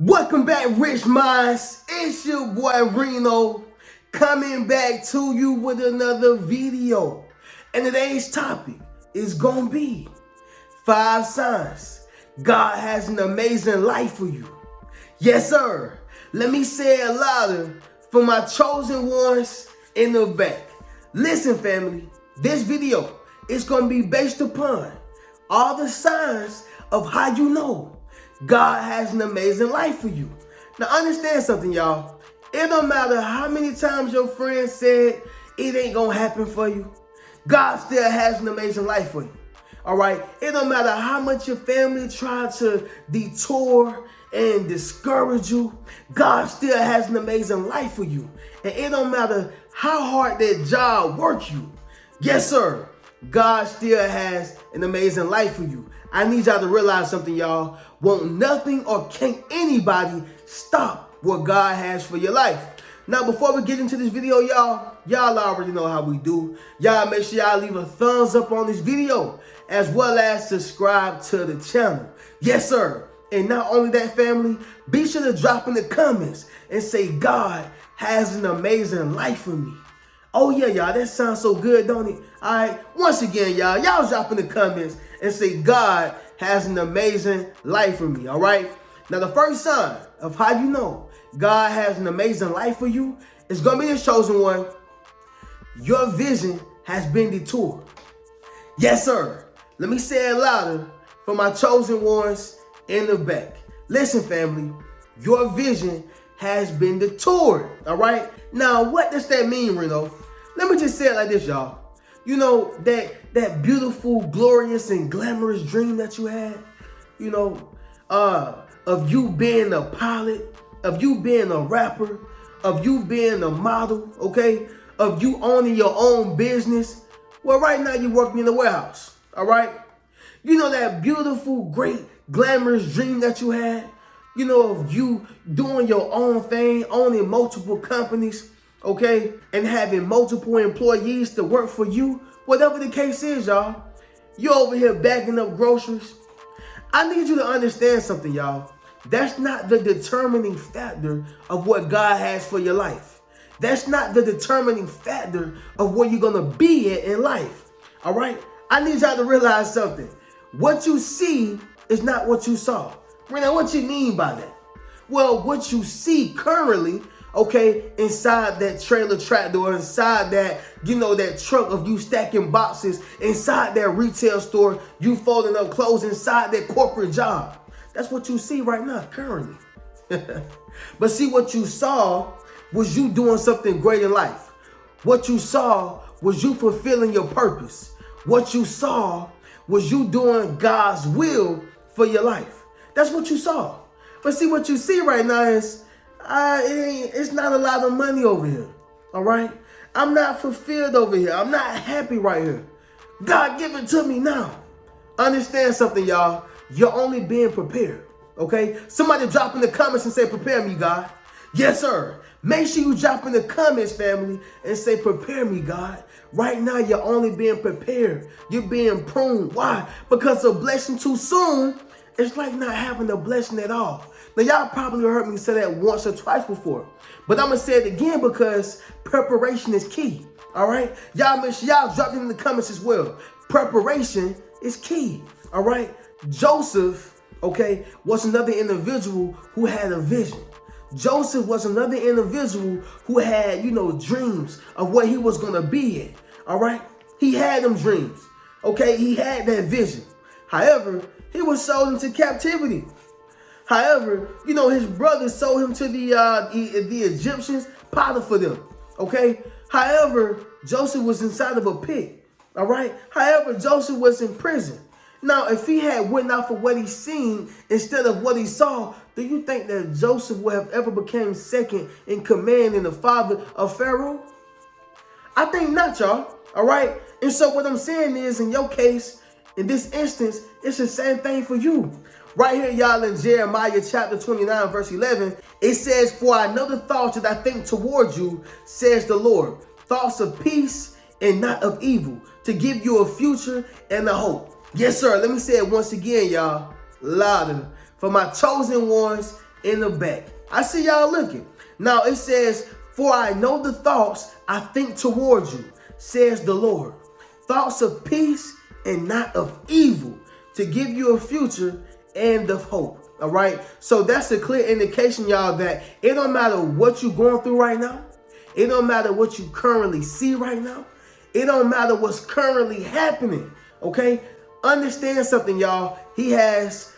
Welcome back, Rich Minds. It's your boy Reno coming back to you with another video. And today's topic is gonna be 5 signs God has an amazing life for you. Yes, sir. Let me say it louder for my chosen ones in the back. Listen, family, this video is gonna be based upon all the signs of how you know God has an amazing life for you. Now understand something, y'all. It don't matter how many times your friend said it ain't gonna happen for you. God still has an amazing life for you. All right? It don't matter how much your family tried to detour and discourage you. God still has an amazing life for you. And it don't matter how hard that job works you. Yes, sir. God still has an amazing life for you. I need y'all to realize something, y'all. Won't nothing or can't anybody stop what God has for your life. Now, before we get into this video, y'all already know how we do. Y'all make sure y'all leave a thumbs up on this video, as well as subscribe to the channel. Yes, sir. And not only that, family, be sure to drop in the comments and say God has an amazing life for me. Oh yeah, y'all, that sounds so good, don't it? All right, once again, y'all drop in the comments and say God has an amazing life for me, all right? Now, the first sign of how you know God has an amazing life for you is going to be this, chosen one. Your vision has been detoured. Yes, sir. Let me say it louder for my chosen ones in the back. Listen, family, your vision has been detoured, all right? Now, what does that mean, Reno? Let me just say it like this, y'all. You know, that beautiful, glorious, and glamorous dream that you had, you know, of you being a pilot, of you being a rapper, of you being a model, okay, of you owning your own business. Well, right now you're working in the warehouse, all right? You know that beautiful, great, glamorous dream that you had, you know, of you doing your own thing, owning multiple companies, okay, and having multiple employees to work for you. Whatever the case is, y'all, you're over here bagging up groceries. I need you to understand something, y'all. That's not the determining factor of what God has for your life. That's not the determining factor of where you're gonna be at in life. All right? I need y'all to realize something. What you see is not what you saw. Rena, what you mean by that? Well, what you see currently, okay, inside that trailer tractor or inside that, you know, that truck of you stacking boxes, inside that retail store, you folding up clothes, inside that corporate job. That's what you see right now, currently. But see, what you saw was you doing something great in life. What you saw was you fulfilling your purpose. What you saw was you doing God's will for your life. That's what you saw. But see, what you see right now is, it's not a lot of money over here, all right? I'm not fulfilled over here. I'm not happy right here. God, give it to me now. Understand something, y'all. You're only being prepared, okay? Somebody drop in the comments and say, prepare me, God. Yes, sir. Make sure you drop in the comments, family, and say, prepare me, God. Right now, you're only being prepared. You're being pruned. Why? Because a blessing too soon, it's like not having a blessing at all. Now, y'all probably heard me say that once or twice before, but I'm going to say it again because preparation is key, all right? Y'all make sure y'all drop it in the comments as well. Preparation is key, all right? Joseph, okay, was another individual who had a vision. Joseph was another individual who had, you know, dreams of what he was going to be in, all right? He had them dreams, okay? He had that vision. However, he was sold into captivity. However, you know, his brothers sold him to the Egyptians, Potiphar them, okay? However, Joseph was inside of a pit, all right? However, Joseph was in prison. Now, if he had went out for what he seen instead of what he saw, do you think that Joseph would have ever became second in command and the father of Pharaoh? I think not, y'all, all right? And so what I'm saying is, in your case, in this instance, it's the same thing for you. Right here, y'all, in Jeremiah chapter 29, verse 11, it says, for I know the thoughts that I think towards you, says the Lord, thoughts of peace and not of evil, to give you a future and a hope. Yes, sir. Let me say it once again, y'all, louder. For my chosen ones in the back. I see y'all looking. Now it says, for I know the thoughts I think towards you, says the Lord. Thoughts of peace and not of evil, to give you a future and of hope. All right. So that's a clear indication, y'all, that it don't matter what you're going through right now. It don't matter what you currently see right now. It don't matter what's currently happening. Okay. Understand something, y'all. He has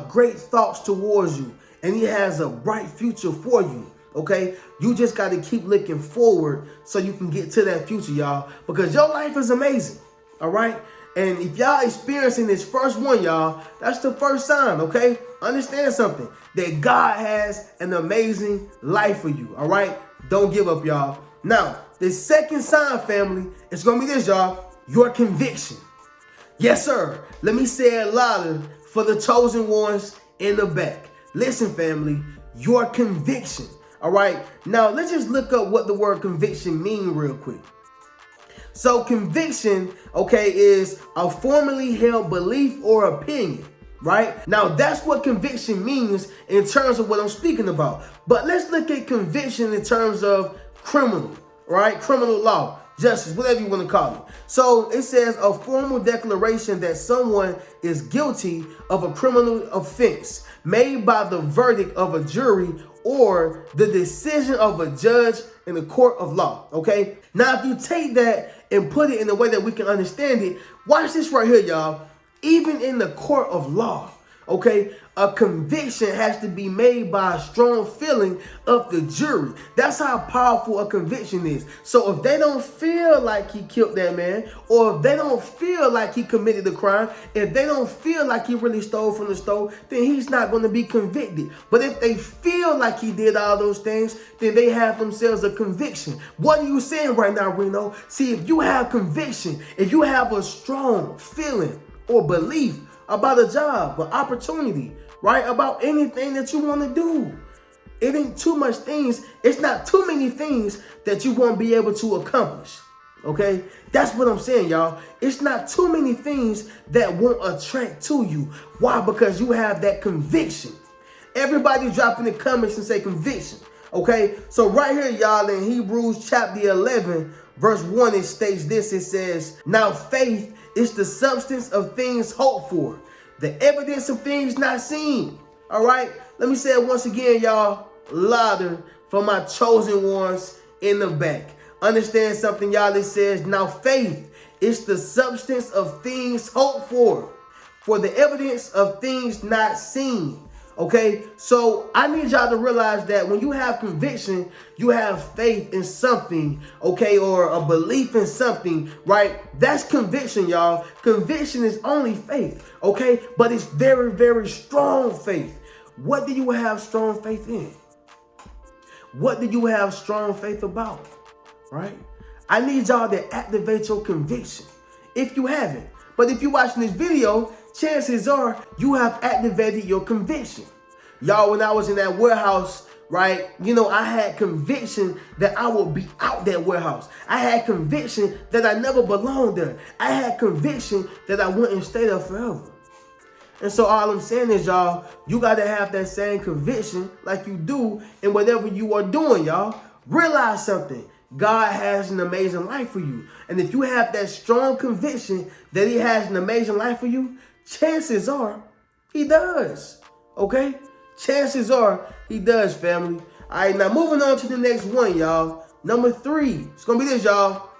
great thoughts towards you, and he has a bright future for you. Okay. You just got to keep looking forward so you can get to that future, y'all, because your life is amazing. All right. And if y'all experiencing this first one, y'all, that's the first sign, okay? Understand something, that God has an amazing life for you, all right? Don't give up, y'all. Now, the second sign, family, it's going to be this, y'all, your conviction. Yes, sir. Let me say it louder for the chosen ones in the back. Listen, family, your conviction, all right? Now, let's just look up what the word conviction means real quick. So conviction, okay, is a formally held belief or opinion, right? Now that's what conviction means in terms of what I'm speaking about. But let's look at conviction in terms of criminal, right? Criminal law, justice, whatever you want to call it. So it says a formal declaration that someone is guilty of a criminal offense made by the verdict of a jury or the decision of a judge in the court of law, okay? Now, if you take that and put it in a way that we can understand it, watch this right here, y'all. Even in the court of law, okay, a conviction has to be made by a strong feeling of the jury. That's how powerful a conviction is. So if they don't feel like he killed that man, or if they don't feel like he committed the crime, if they don't feel like he really stole from the store, then he's not going to be convicted. But if they feel like he did all those things, then they have themselves a conviction. What are you saying right now, Reno? See, if you have conviction, if you have a strong feeling or belief about a job, an opportunity, right? About anything that you want to do. It ain't too much things. It's not too many things that you won't be able to accomplish. Okay? That's what I'm saying, y'all. It's not too many things that won't attract to you. Why? Because you have that conviction. Everybody drop in the comments and say conviction. Okay? So right here, y'all, in Hebrews chapter 11, verse 1, it states this. It says, now faith is the substance of things hoped for, the evidence of things not seen. All right? Let me say it once again, y'all, louder for my chosen ones in the back. Understand something, y'all. It says, now faith is the substance of things hoped for the evidence of things not seen. Okay, so I need y'all to realize that when you have conviction, you have faith in something, okay, or a belief in something, right? That's conviction, y'all. Conviction is only faith, okay, but it's very, very strong faith. What do you have strong faith in? What do you have strong faith about, right? I need y'all to activate your conviction if you haven't. But if you're watching this video, chances are you have activated your conviction. Y'all, when I was in that warehouse, right, you know, I had conviction that I would be out that warehouse. I had conviction that I never belonged there. I had conviction that I wouldn't stay there forever. And so all I'm saying is, y'all, you got to have that same conviction like you do in whatever you are doing, y'all. Realize something. God has an amazing life for you. And if you have that strong conviction that he has an amazing life for you, chances are he does. Okay? Chances are he does, family. All right, now moving on to the next one, y'all. Number 3. It's going to be this, y'all.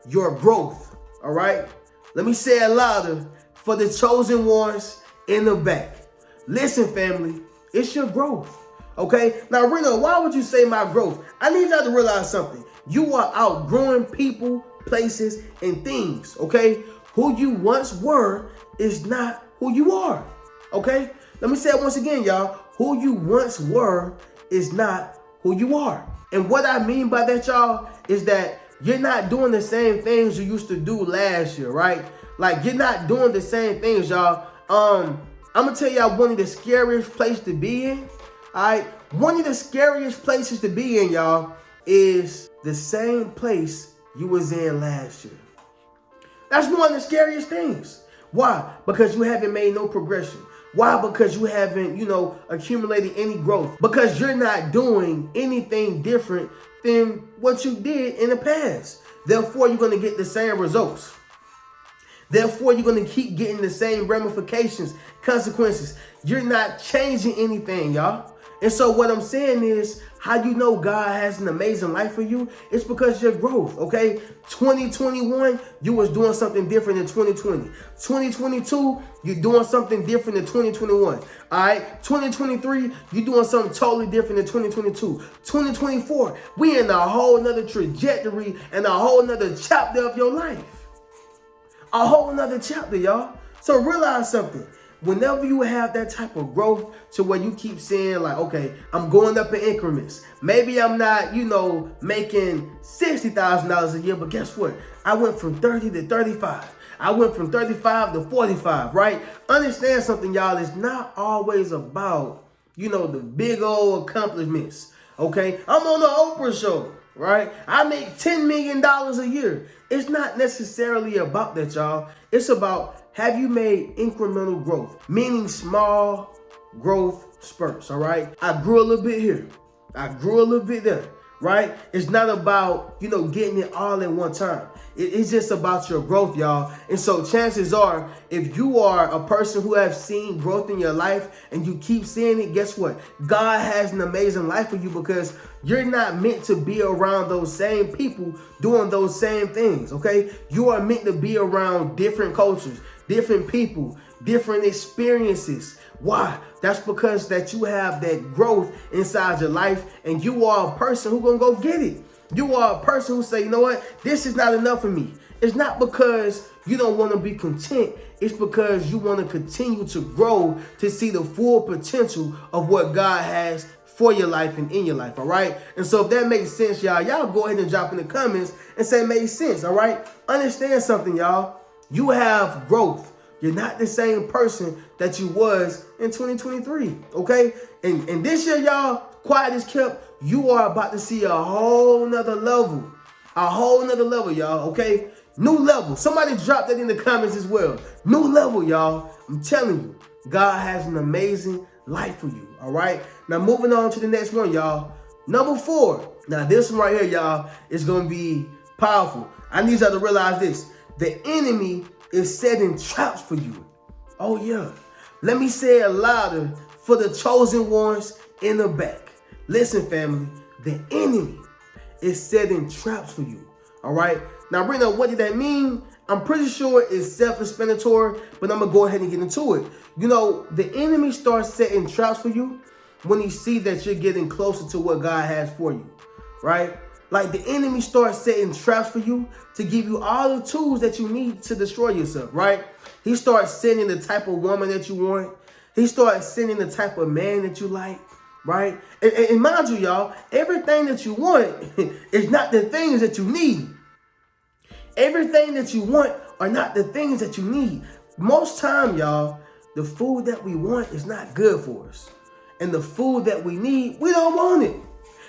Your growth. All right? Let me say it louder for the chosen ones in the back. Listen, family. It's your growth. Okay? Now, Reno, why would you say my growth? I need y'all to realize something. You are outgrowing people, places, and things. Okay? Who you once were is not who you are. Okay? Let me say it once again, y'all. Who you once were is not who you are. And what I mean by that, y'all, is that you're not doing the same things you used to do last year, right? Like, you're not doing the same things, y'all. I'm going to tell y'all one of the scariest places to be in, all right? One of the scariest places to be in, y'all, is the same place you was in last year. That's one of the scariest things. Why? Because you haven't made no progression. Why? Because you haven't, accumulated any growth. Because you're not doing anything different than what you did in the past. Therefore, you're going to get the same results. Therefore, you're going to keep getting the same ramifications, consequences. You're not changing anything, y'all. And so what I'm saying is, how you know God has an amazing life for you? It's because of your growth, okay? 2021, you was doing something different than 2020. 2022, you're doing something different than 2021, all right? 2023, you're doing something totally different than 2022. 2024, we in a whole nother trajectory and a whole nother chapter of your life. A whole nother chapter, y'all. So realize something. Whenever you have that type of growth to where you keep saying like, okay, I'm going up in increments. Maybe I'm not, making $60,000 a year, but guess what? I went from 30 to 35. I went from 35 to 45, right? Understand something, y'all. It's not always about, the big old accomplishments, okay? I'm on the Oprah show, right? I make $10 million a year. It's not necessarily about that, y'all. It's about, have you made incremental growth? Meaning small growth spurts, all right? I grew a little bit here. I grew a little bit there, right? It's not about, getting it all in one time. It's just about your growth, y'all. And so chances are, if you are a person who has seen growth in your life and you keep seeing it, guess what? God has an amazing life for you because you're not meant to be around those same people doing those same things, okay? You are meant to be around different cultures, different people, different experiences. Why? That's because that you have that growth inside your life and you are a person who's gonna go get it. You are a person who say, you know what? This is not enough for me. It's not because you don't want to be content. It's because you want to continue to grow to see the full potential of what God has for your life and in your life, all right? And so if that makes sense, y'all go ahead and drop in the comments and say it makes sense, all right? Understand something, y'all. You have growth. You're not the same person that you was in 2023, okay? And this year, y'all, quiet as kept, you are about to see a whole nother level. A whole nother level, y'all, okay? New level. Somebody drop that in the comments as well. New level, y'all. I'm telling you, God has an amazing life for you, all right? Now, moving on to the next one, y'all. Number 4. Now, this one right here, y'all, is going to be powerful. I need y'all to realize this. The enemy is setting traps for you. Oh, yeah. Let me say it louder for the chosen ones in the back. Listen, family, the enemy is setting traps for you. All right. Now, Reno, what did that mean? I'm pretty sure it's self-explanatory, but I'm going to go ahead and get into it. The enemy starts setting traps for you when he sees that you're getting closer to what God has for you. Right? Like the enemy starts setting traps for you to give you all the tools that you need to destroy yourself, right? He starts sending the type of woman that you want. He starts sending the type of man that you like, right? And mind you, y'all, everything that you want is not the things that you need. Everything that you want are not the things that you need. Most time, y'all, the food that we want is not good for us. And the food that we need, we don't want it.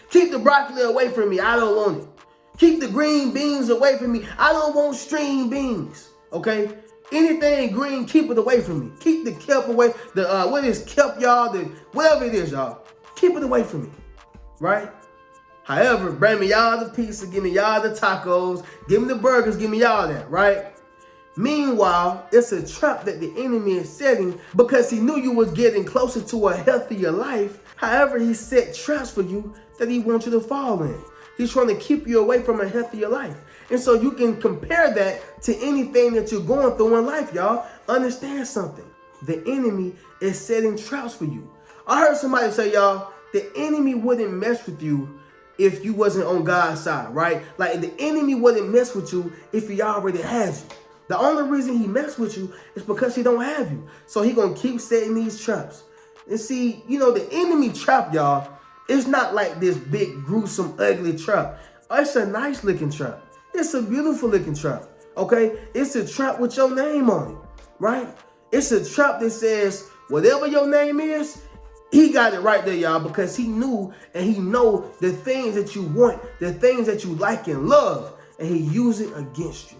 Keep the broccoli away from me. I don't want it. Keep the green beans away from me. I don't want string beans. Okay? Anything green, keep it away from me. Keep the kelp away. What is kelp, y'all? Whatever it is, y'all. Keep it away from me. Right? However, bring me y'all the pizza. Give me y'all the tacos. Give me the burgers. Give me y'all that. Right? Meanwhile, it's a trap that the enemy is setting because he knew you was getting closer to a healthier life. However, he set traps for you that he wants you to fall in. He's trying to keep you away from a healthier life. And so you can compare that to anything that you're going through in life, y'all. Understand something. The enemy is setting traps for you. I heard somebody say, y'all, the enemy wouldn't mess with you if you wasn't on God's side, right? Like the enemy wouldn't mess with you if he already has you. The only reason he mess with you is because he don't have you. So he gonna keep setting these traps. And see, the enemy trap, y'all, it's not like this big, gruesome, ugly trap. It's a nice looking trap. It's a beautiful looking trap, okay? It's a trap with your name on it, right? It's a trap that says, whatever your name is, he got it right there, y'all, because he knew and he know the things that you want, the things that you like and love, and he use it against you.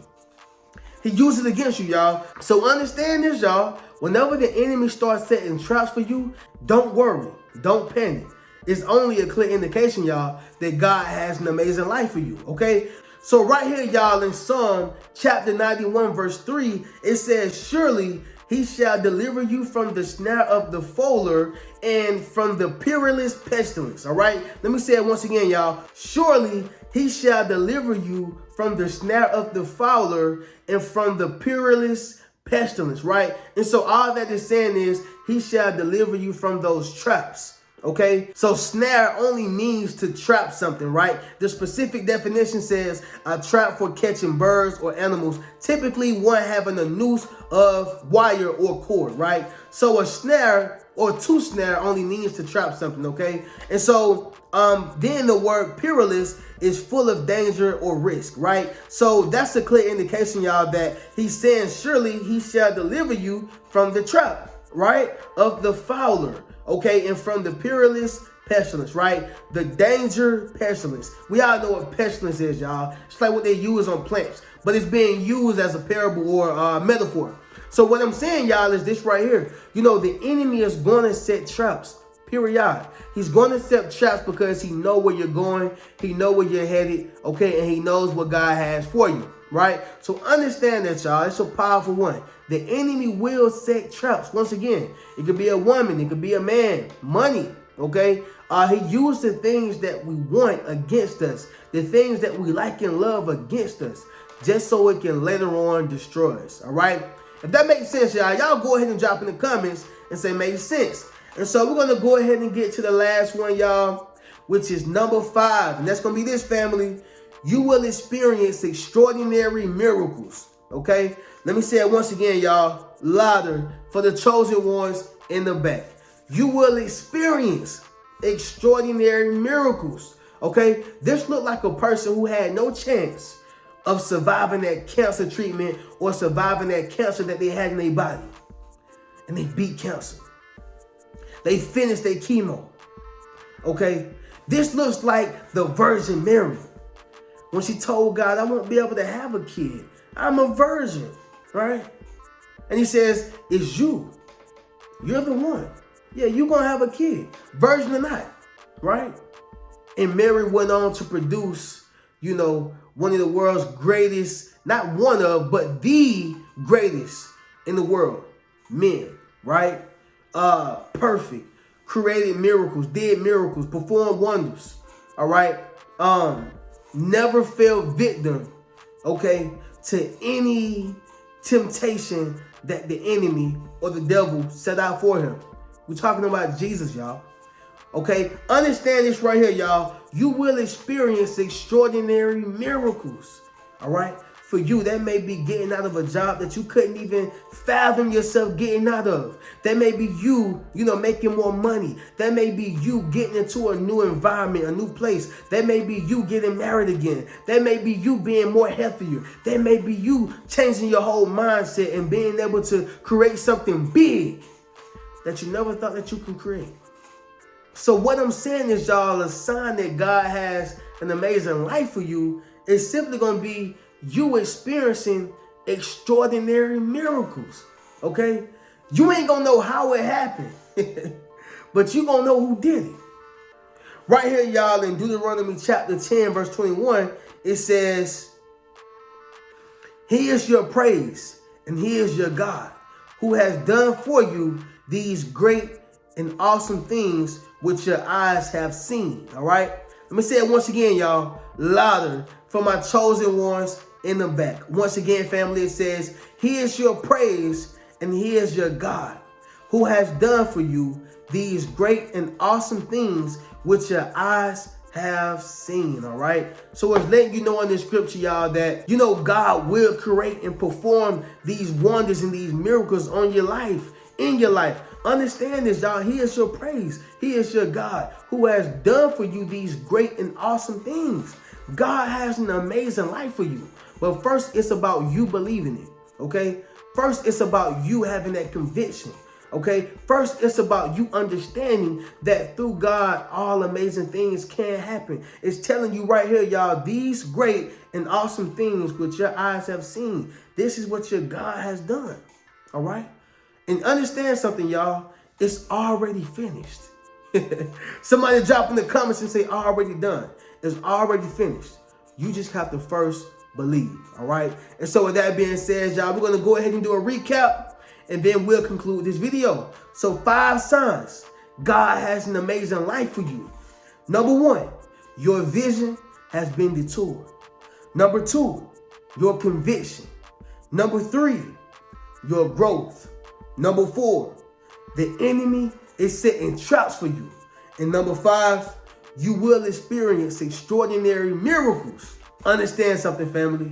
He uses it against you, y'all. So understand this, y'all. Whenever the enemy starts setting traps for you, don't worry. Don't panic. It's only a clear indication, y'all, that God has an amazing life for you, okay? So right here, y'all, in Psalm chapter 91, verse 3, it says, surely he shall deliver you from the snare of the fowler and from the perilous pestilence, all right? Let me say it once again, y'all. Surely he shall deliver you from the snare of the fowler and from the perilous pestilence, right? And so all that is saying is he shall deliver you from those traps. Okay, so snare only means to trap something, right? The specific definition says a trap for catching birds or animals, typically one having a noose of wire or cord, right? So a snare or to snare only means to trap something, okay? And so then the word perilous is full of danger or risk, right? So that's a clear indication, y'all, that he's saying surely he shall deliver you from the trap, right, of the fowler, okay, and from the perilous pestilence, right? The danger pestilence. We all know what pestilence is, y'all. It's like what they use on plants, but it's being used as a parable or metaphor. So what I'm saying, y'all, is this right here. You know, the enemy is going to set traps, period. He's going to set traps because he know where you're going. He know where you're headed, okay, and he knows what God has for you, right? So understand that, y'all. It's a powerful one. The enemy will set traps. Once again, it could be a woman, it could be a man, money, okay? He used the things that we want against us, the things that we like and love against us, just so it can later on destroy us, all right? If that makes sense, y'all go ahead and drop in the comments and say makes sense. And so we're going to go ahead and get to the last one, y'all, which is number 5. And that's going to be this, family. You will experience extraordinary miracles, okay? Let me say it once again, y'all, louder for the chosen ones in the back. You will experience extraordinary miracles, okay? This looked like a person who had no chance of surviving that cancer treatment or surviving that cancer that they had in their body. And they beat cancer. They finished their chemo, okay? This looks like the Virgin Mary. When she told God, I won't be able to have a kid. I'm a virgin, right? And he says, it's you. You're the one. Yeah, you're going to have a kid, virgin or not, right? And Mary went on to produce, you know, one of the world's greatest, not one of, but the greatest in the world, men, right? Perfect, created miracles, did miracles, performed wonders, all right? Never fell victim, okay, to any temptation that the enemy or the devil set out for him. We're talking about Jesus, y'all. Okay, understand this right here, y'all. You will experience extraordinary miracles, all right? For you, that may be getting out of a job that you couldn't even fathom yourself getting out of. That may be you, making more money. That may be you getting into a new environment, a new place. That may be you getting married again. That may be you being more healthier. That may be you changing your whole mindset and being able to create something big that you never thought that you could create. So what I'm saying is, y'all, a sign that God has an amazing life for you is simply going to be you experiencing extraordinary miracles, okay? You ain't gonna know how it happened, but you gonna know who did it. Right here, y'all, in Deuteronomy chapter 10, verse 21, it says, He is your praise, and He is your God, who has done for you these great and awesome things which your eyes have seen, all right? Let me say it once again, y'all, louder for my chosen ones in the back. Once again, family, it says, He is your praise and He is your God, who has done for you these great and awesome things which your eyes have seen, all right? So it's letting you know in this scripture, y'all, that, God will create and perform these wonders and these miracles on your life, in your life. Understand this, y'all. He is your praise. He is your God, who has done for you these great and awesome things. God has an amazing life for you. But first, it's about you believing it, okay? First, it's about you having that conviction, okay? First, it's about you understanding that through God, all amazing things can happen. It's telling you right here, y'all, these great and awesome things which your eyes have seen. this is what your God has done. All right? And understand something, y'all. It's already finished. Somebody drop in the comments and say already done. It's already finished. You just have to first believe. All right? And so with that being said, y'all, we're going to go ahead and do a recap, and then we'll conclude this video. So 5 signs God has an amazing life for you. Number 1, your vision has been detoured. Number 2, your conviction. Number 3, your growth. Number 4, the enemy is setting traps for you. And number 5, you will experience extraordinary miracles. Understand something, family.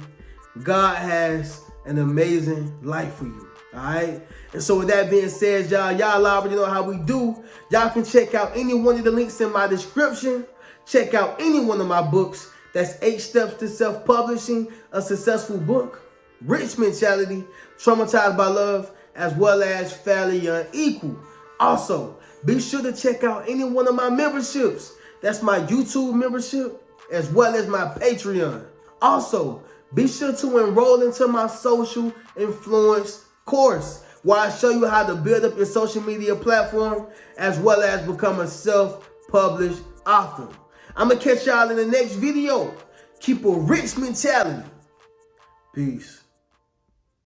God has an amazing life for you. All right? And so with that being said, y'all already know how we do. Y'all can check out any one of the links in my description. Check out any one of my books. That's 8 Steps to Self-Publishing a Successful Book, Rich Mentality, Traumatized by Love, as well as Fairly Unequal. Also, be sure to check out any one of my memberships. That's my YouTube membership, as well as my Patreon. Also, be sure to enroll into my social influence course, where I show you how to build up your social media platform, as well as become a self-published author. I'm going to catch y'all in the next video. Keep a rich mentality. Peace.